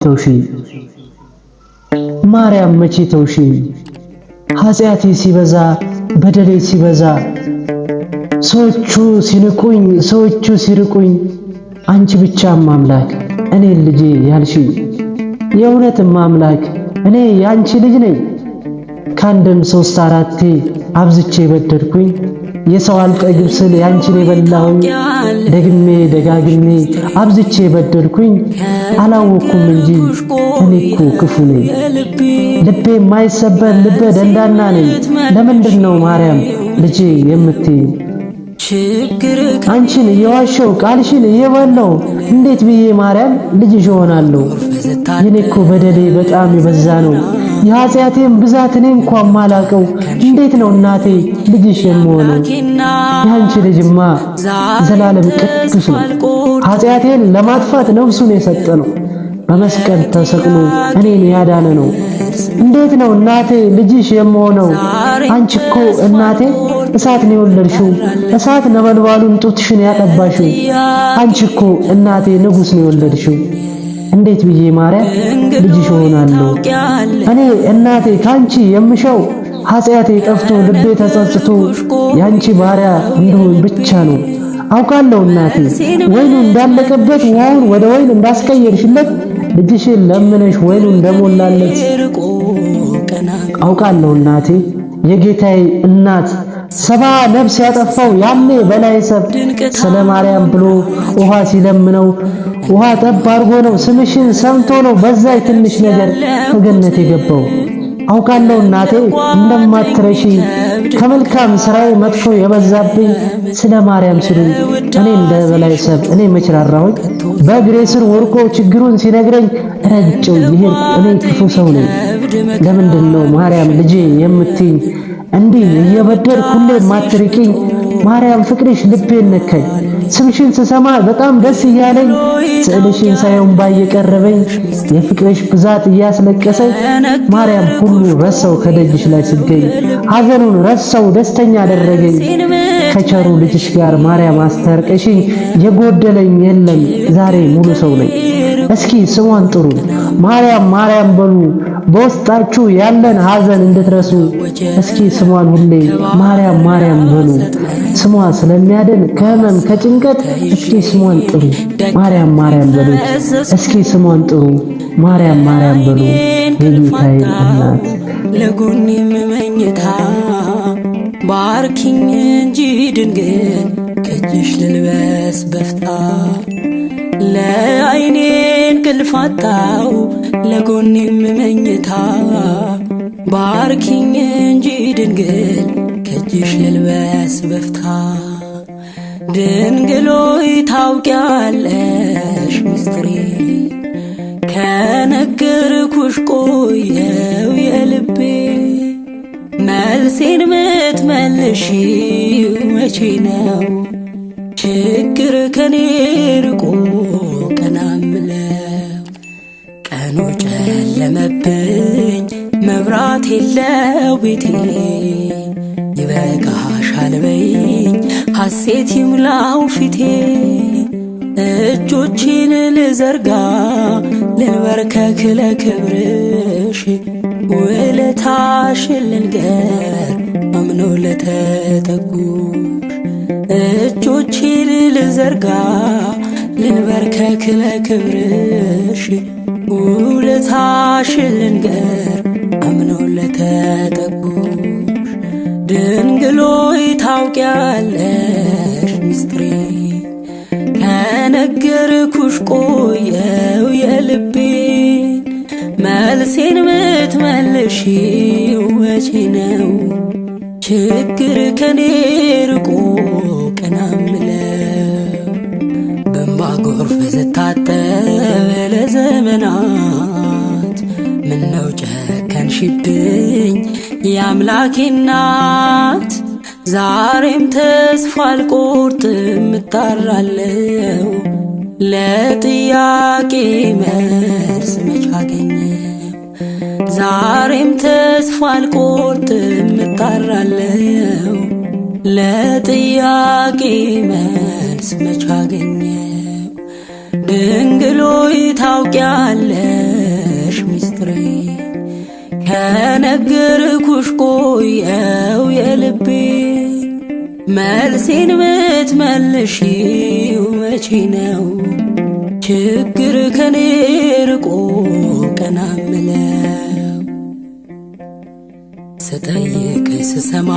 ተውሽኝ ማርያም መቼ ተውሽኝ ኃጢአቴ ሲበዛ በደሌ ሲበዛ ሰዎቹ ሲንቁኝ ሰዎቹ ሲርቁኝ አንቺ ብቻ አምላክ እኔ ልጄ ያልሽኝ የእውነትም አምላክ እኔ ያንቺ ልጅ ነኝ ካንድም 3-4 አብዝቼ በደልኩኝ የሰው አልጠግብ ስል ያንቺን የበላሁኝ ደግሜ ደጋግሜ አብዝቼ በደልኩኝ አላወኩም እንጂ እኔ እኮ ክፉ ነኝ ልቤ የማይሰበር ልቤ ደንዳና ነኝ ለምንድነው ማርያም ልጄ የምትይ አንቺን እየዋሸው ቃልሽን እየበላው እንዴት ብዬ ማርያም ልጅሽ ሆናለሁ የኔ እኮ በደሌ በጣም የበዛ ነው የኃጢአቴም ብዛት እኔ እንኳን ማላቀው እንዴት ነው እናቴ ልጅሽ የምሆነው ያንቺ ልጅማ ዘላለም ቅዱስ ነው ኃጢአቴን ለማጥፋት ነፍሱን የሰጠ ነው በመስቀል ተሰቅሎ እኔን ያዳነ ነው እንዴት ነው እናቴ ልጅሽ የምሆነው አንቺ እኮ እናቴ እሳት ነው የወለድሽው እሳት ነበልባሉን ጡትሽን ያጠባሽው አንቺ እኮ እናቴ ንጉስ ነው የወለድሽው እንዴት ብዬ ማርያም ልጅሽ ሆናለሁ እኔ እናቴ ካንቺ የምሸው ኃጢአቴ ጠፍቶ ልቤ ተጸጽቶ ያንቺ ባሪያ እንደሆን ብቻ ነው አውቃለሁ እናቴ ወይኑ እንዳለቀበት ውሃውን ወደ ወይን እንዳስቀየርሽለት ልጅሽን ለምነሽ ወይኑ እንደሞላለት አውቃለሁ እናቴ የጌታዬ እናት ሰባ ነፍስ ያጠፋው ያኔ በላይ ሰብ ስለ ማርያም ብሎ ውሃ ሲለምነው ውሃ ጠብ አርጎ ነው ስምሽን ሰምቶ ነው በዛይ ትንሽ ነገር ከገነት የገባው አውቃለሁ እናቴ እንደማትረሺ ከመልካም ስራዬ መጥፎ የበዛብኝ ስለ ማርያም ስሉ እኔ እንደ በላይ ሰብ እኔ መችራራሁኝ በእግሬ ስር ወርቆ ችግሩን ሲነግረኝ ረግጬው ይሄን እኔ ክፉ ሰው ነኝ ለምንድነው ማርያም ልጄ የምትይኝ እንዲህ እየበደልኩ ሁሌ ማትርቂኝ ማርያም ፍቅርሽ ልቤን ነካኝ ስምሽን ስሰማ በጣም ደስ እያለኝ ስዕልሽን ሳይሆን ባየቀረበኝ የፍቅርሽ ብዛት እያስለቀሰኝ ማርያም ሁሉ ረሳው ከደጅሽ ላይ ስገኝ ሐዘኑን ረሳው ደስተኛ አደረገኝ ከቸሩ ልጅሽ ጋር ማርያም አስታርቀሽኝ የጎደለኝ የለም ዛሬ ሙሉ ሰው ነኝ እስኪ ስሟን ጥሩ ማርያም ማርያም በሉ በውስጣችሁ ያለን ሐዘን እንድትረሱ እስኪ ስሟን ሁሌ ማርያም ማርያም በሉ ስሟ ስለሚያድን ከህመም ከጭንቀት እስኪ ስሟን ጥሩ ማርያም ማርያም በሉ እስኪ ስሟን ጥሩ ማርያም ማርያም በሉ የጌታዬ እናት ለጎኔ መመኝታ ባርኪኝ እንጂ ድንግል ከእጅሽ ልልበስ በፍታ ለዓይኔን ክልፋታው ለጎኔ መመኝታ ባርኪኝ እንጂ ድንግል ከእጅሽ ልልበስ በፍታ ድንግሎይ ታውቂያለሽ ምስጢሬ ከነገርኩሽ ቆየው የልቤ መልሴን ምትመልሺው መቼ ነው ችግር ከኔ ርቆ ቀና ምለው ቀኑ ጨለመብኝ መብራት የለው ቤቴ ይበቃሻል በይኝ ሐሴት ይምላው ፊቴ እጆቼን ልዘርጋ ልንበርከክ ለክብርሽ ውለታሽን ልንገር አምኖ ለተጠጉሽ እጆቼን ልዘርጋ ልንበርከክ ለክብርሽ ውለታሽን ልንገር አምኖ ለተጠጉሽ ድንግሎይ ታውቂያለሽ ምስጢሬ ከነገርኩሽ ቆየው የልቤ መልሴን ምትመልሺው መቼ ነው ችግር ከኔ ርቆ ቀና ምለው በእንባ ጎርፍ ስታጠብ ለዘመናት ምነው ጨከንሽብኝ የአምላኬ እናት ዛሬም ተስፋ አልቆርጥም እጣራለሁ ለጥያቄ መልስ መች አገኘው ዛሬም ተስፋ አልቆርጥም እጣራለሁ ለጥያቄ መልስ መች አገኘው ድንግሎይ ታውቂያለሽ ከነገርኩሽ ቆየው የልቤ መልሴን ምትመልሺው መቼ ነው? ችግር ከኔ ርቆ ቀና ምለው ስጠይቅ ስሰማ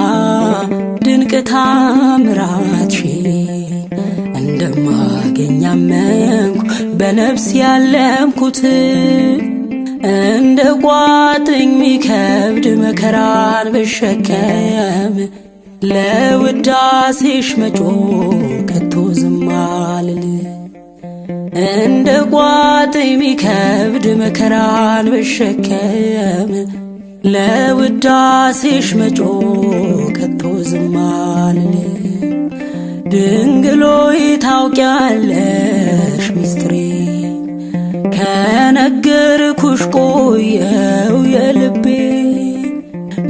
ድንቅ ታምራትሽን እንደማገኝ አመንኩ በነፍስ ያለምኩት እንደ ቋጥኝ ሚከብድ መከራን ብሸከም ለውዳሴሽ መጮህ ከቶ ዝም አልል እንደ ቋጥኝ ሚከብድ መከራን ብሸከም ለውዳሴሽ መጮህ ከቶ ዝም አልል ድንግል ሆይ ታውቂያለሽ ሚስጥሬ ከነገርኩሽ ቆየው የልቤ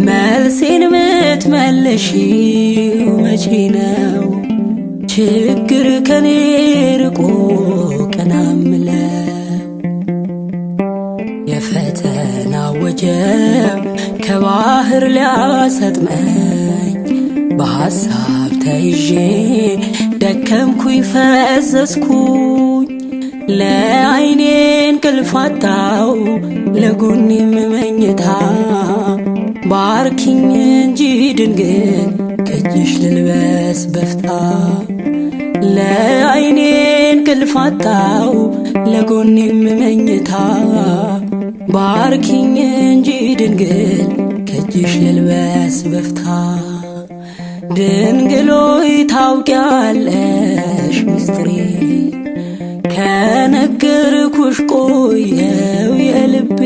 መልሴን ምትመልሺው መቼ ነው? ችግር ከኔ ርቆ ቀና ምለው የፈተና ወጀብ ከባህር ሊያሰጥመኝ በሐሳብ ተይዤ ደከምኩኝ ፈዘዝኩኝ ለዓይኔ እንቅልፍ አጣሁ ለጎኔም መኝታ ባርኪኝ እንጂ ድንግል ከእጅሽ ልልበስ በፍታ ለዓይኔ እንቅልፍ አጣሁ ለጎኔም መኝታ ባርኪኝ እንጂ ድንግል ከእጅሽ ልልበስ በፍታ ድንግል ሆይ ታውቂያለሽ ሚስጥሬ ከነገርኩሽ ቆየው የልቤ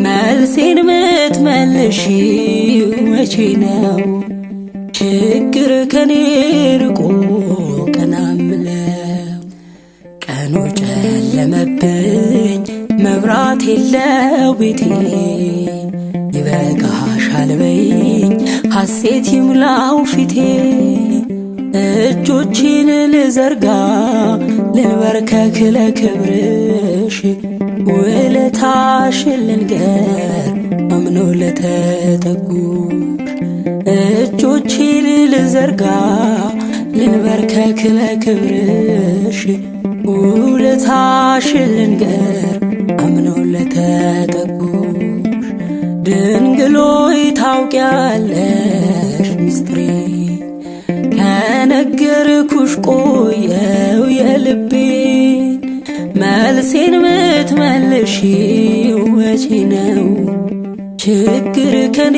መልሴን ምትመልሺው መቼ ነው? ችግር ከኔ ርቆ ቀና ምለው ቀኑ ጨለመብኝ መብራት የለው ቤቴ ይበቃሻል በይኝ ሐሴት ይምላው ፊቴ እጆቼን ልዘርጋ ልንበርከክ ለክብርሽ ውለታሽን ልንገር አምኖ ለተጠጉሽ እጆቼን ልዘርጋ ልንበርከክ ለክብርሽ ውለታሽን ልንገር አምኖ ለተጠጉሽ ድንግል ሆይ ታውቂያለሽ ሚስጥሬ ከነገርኩሽ ቆየው የልቤ መልሴን ምትመልሺው መቼ ነው? ችግር ከኔ